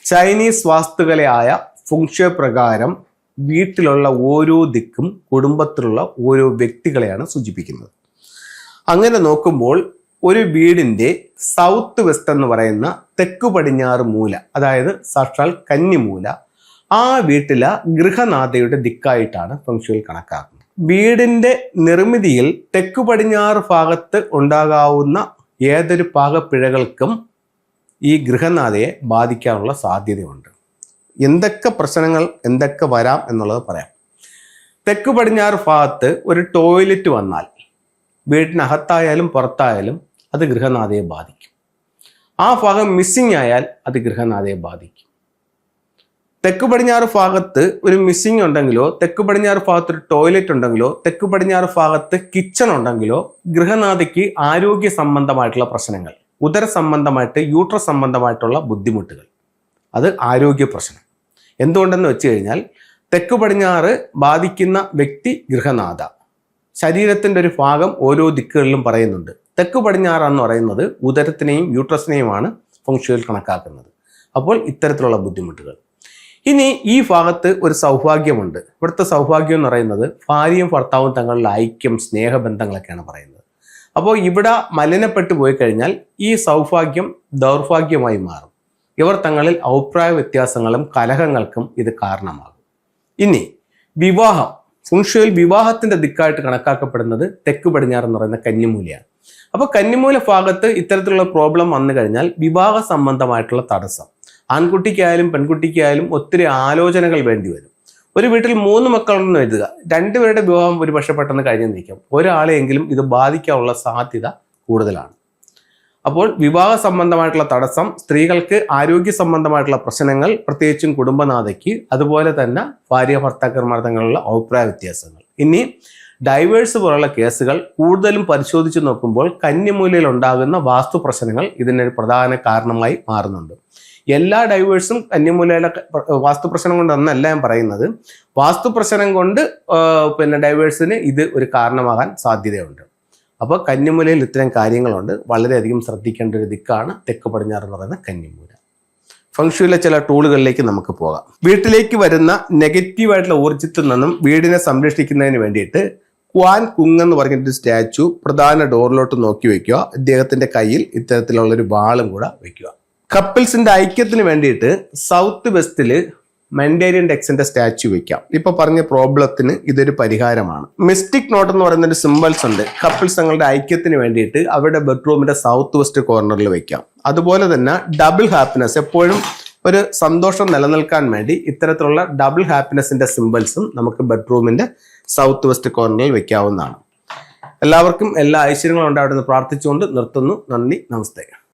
Chinese വാസ്തുകലയായ ഫുങ്ഷുവേ പ്രകാരം വീട്ടിലുള്ള ഓരോ ദിക്കും കുടുംബത്തിലുള്ള ഓരോ വ്യക്തികളെയാണ് സൂചിപ്പിക്കുന്നത്. അങ്ങനെ നോക്കുമ്പോൾ ഒരു വീടിൻ്റെ സൗത്ത് വെസ്റ്റ് എന്ന് പറയുന്ന തെക്കു പടിഞ്ഞാറ് മൂല, അതായത് സാക്ഷാൽ കന്നിമൂല, ആ വീട്ടിലെ ഗൃഹനാഥയുടെ ദിക്കായിട്ടാണ് ഫെങ്ഷുയിൽ കണക്കാക്കുന്നത്. വീടിൻ്റെ നിർമ്മിതിയിൽ തെക്കു പടിഞ്ഞാറ് ഭാഗത്ത് ഉണ്ടാകാവുന്ന ഏതൊരു പാകപ്പിഴകൾക്കും ഈ ഗൃഹനാഥയെ ബാധിക്കാനുള്ള സാധ്യതയുണ്ട്. എന്തൊക്കെ പ്രശ്നങ്ങൾ എന്തൊക്കെ വരാം എന്നുള്ളത് പറയാം. തെക്കു പടിഞ്ഞാറ് ഭാഗത്ത് ഒരു ടോയ്ലറ്റ് വന്നാൽ വീട്ടിനകത്തായാലും പുറത്തായാലും അത് ഗൃഹനാഥയെ ബാധിക്കും. ആ ഭാഗം മിസ്സിംഗ് ആയാൽ അത് ഗൃഹനാഥയെ ബാധിക്കും. തെക്കു പടിഞ്ഞാറ് ഭാഗത്ത് ഒരു മിസ്സിംഗ് ഉണ്ടെങ്കിലോ, തെക്കു പടിഞ്ഞാറ് ഭാഗത്ത് ഒരു ടോയ്ലറ്റ് ഉണ്ടെങ്കിലോ, തെക്കു പടിഞ്ഞാറ് ഭാഗത്ത് കിച്ചൺ ഉണ്ടെങ്കിലോ ഗൃഹനാഥയ്ക്ക് ആരോഗ്യ സംബന്ധമായിട്ടുള്ള പ്രശ്നങ്ങൾ, ഉദര സംബന്ധമായിട്ട് യൂട്രസ് സംബന്ധമായിട്ടുള്ള ബുദ്ധിമുട്ടുകൾ, അത് ആരോഗ്യ പ്രശ്നം. എന്തുകൊണ്ടെന്ന് വെച്ച് കഴിഞ്ഞാൽ തെക്കു പടിഞ്ഞാറ് ബാധിക്കുന്ന വ്യക്തി ഗൃഹനാഥ. ശരീരത്തിൻ്റെ ഒരു ഭാഗം ഓരോ ദിക്കുകളിലും പറയുന്നുണ്ട്. തെക്കു പടിഞ്ഞാറെന്ന് പറയുന്നത് ഉദരത്തിനെയും യൂട്രസിനെയുമാണ് ഫെങ്ഷുയിൽ കണക്കാക്കുന്നത്. അപ്പോൾ ഇത്തരത്തിലുള്ള ബുദ്ധിമുട്ടുകൾ. ഇനി ഈ ഭാഗത്ത് ഒരു സൗഭാഗ്യമുണ്ട്. ഇവിടുത്തെ സൗഭാഗ്യം എന്ന് പറയുന്നത് ഭാര്യയും ഭർത്താവും തങ്ങളുടെ ഐക്യം, സ്നേഹബന്ധങ്ങളൊക്കെയാണ് പറയുന്നത്. അപ്പോൾ ഇവിടെ മലിനപ്പെട്ടു പോയി കഴിഞ്ഞാൽ ഈ സൗഭാഗ്യം ദൗർഭാഗ്യമായി മാറും. ഇവർ തങ്ങളിൽ അഭിപ്രായ വ്യത്യാസങ്ങളും കലഹങ്ങൾക്കും ഇത് കാരണമാകും. ഇനി വിവാഹം, ഫെങ്ഷുയിൽ വിവാഹത്തിന്റെ ദിക്കായിട്ട് കണക്കാക്കപ്പെടുന്നത് തെക്കു പടിഞ്ഞാറ് എന്ന് പറയുന്ന കന്നിമൂലയാണ്. അപ്പോൾ കന്നിമൂല ഭാഗത്ത് ഇത്തരത്തിലുള്ള പ്രോബ്ലം വന്നു കഴിഞ്ഞാൽ വിവാഹ സംബന്ധമായിട്ടുള്ള തടസ്സം, ആൺകുട്ടിക്കായാലും പെൺകുട്ടിക്കായാലും ഒത്തിരി ആലോചനകൾ വേണ്ടി വരും. ഒരു വീട്ടിൽ 3 മക്കളുണ്ടെന്ന് എഴുതുക, 2 പേരുടെ വിവാഹം ഒരുപക്ഷെ പെട്ടെന്ന് കഴിഞ്ഞിരിക്കും. ഒരാളെയെങ്കിലും ഇത് ബാധിക്കാനുള്ള സാധ്യത കൂടുതലാണ്. അപ്പോൾ വിവാഹ സംബന്ധമായിട്ടുള്ള തടസ്സം, സ്ത്രീകൾക്ക് ആരോഗ്യ സംബന്ധമായിട്ടുള്ള പ്രശ്നങ്ങൾ, പ്രത്യേകിച്ചും കുടുംബനാഥയ്ക്ക്, അതുപോലെ തന്നെ ഭാര്യ ഭർത്താക്കന്മാർ തമ്മിലുള്ള അഭിപ്രായ വ്യത്യാസങ്ങൾ. ഇനി ഡൈവേഴ്സ് പോലുള്ള കേസുകൾ കൂടുതലും പരിശോധിച്ച് നോക്കുമ്പോൾ കന്നിമൂലയിൽ ഉണ്ടാകുന്ന വാസ്തു പ്രശ്നങ്ങൾ ഇതിനൊരു പ്രധാന കാരണമായി മാറുന്നുണ്ട്. എല്ലാ ഡൈവേഴ്സും കന്നിമൂലയിലെ വാസ്തു പ്രശ്നം കൊണ്ടൊന്നല്ല ഞാൻ പറയുന്നത്. വാസ്തു പ്രശ്നം കൊണ്ട് ഡൈവേഴ്സിന് ഇത് ഒരു കാരണമാകാൻ സാധ്യതയുണ്ട്. അപ്പോൾ കന്നിമൂലയിൽ ഇത്തരം കാര്യങ്ങളുണ്ട്. വളരെയധികം ശ്രദ്ധിക്കേണ്ട ഒരു ദിക്കാണ് തെക്ക് പടിഞ്ഞാറ് എന്ന് പറയുന്ന കന്നിമൂല. ഫെങ്ഷുയിലെ ചില ടൂളുകളിലേക്ക് നമുക്ക് പോകാം. വീട്ടിലേക്ക് വരുന്ന നെഗറ്റീവായിട്ടുള്ള ഊർജ്ജത്തിൽ നിന്നും വീടിനെ സംരക്ഷിക്കുന്നതിന് വേണ്ടിയിട്ട് ക്വാൻ കുങ് എന്ന് പറഞ്ഞിട്ട് സ്റ്റാച്ചു പ്രധാന ഡോറിലോട്ട് നോക്കി വെക്കുക. ഇദ്ദേഹത്തിന്റെ കയ്യിൽ ഇത്തരത്തിലുള്ളൊരു വാളും കൂടെ വെക്കുക. കപ്പിൾസിന്റെ ഐക്യത്തിന് വേണ്ടിയിട്ട് സൗത്ത് വെസ്റ്റില് മെൻഡേരിയൻ ഡെക്സിന്റെ സ്റ്റാച്ചു വെക്കാം. ഇപ്പൊ പറഞ്ഞ പ്രോബ്ലത്തിന് ഇതൊരു പരിഹാരമാണ്. മിസ്റ്റിക് നോട്ട് എന്ന് പറയുന്ന ഒരു സിംബൽസ് ഉണ്ട്. കപ്പിൾസ് തങ്ങളുടെ ഐക്യത്തിന് വേണ്ടിയിട്ട് അവരുടെ ബെഡ്റൂമിന്റെ സൗത്ത് വെസ്റ്റ് കോർണറിൽ വെക്കാം. അതുപോലെ തന്നെ ഡബിൾ ഹാപ്പിനെസ്, എപ്പോഴും ഒരു സന്തോഷം നിലനിൽക്കാൻ വേണ്ടി ഇത്തരത്തിലുള്ള ഡബിൾ ഹാപ്പിനെസിന്റെ സിംബൽസും നമുക്ക് ബെഡ്റൂമിന്റെ സൗത്ത് വെസ്റ്റ് കോർണറിൽ വെക്കാവുന്നതാണ്. എല്ലാവർക്കും എല്ലാ ഐശ്വര്യങ്ങളും ഉണ്ടാവട്ടെ എന്ന് പ്രാർത്ഥിച്ചുകൊണ്ട് നിർത്തുന്നു. നന്ദി, നമസ്തേ.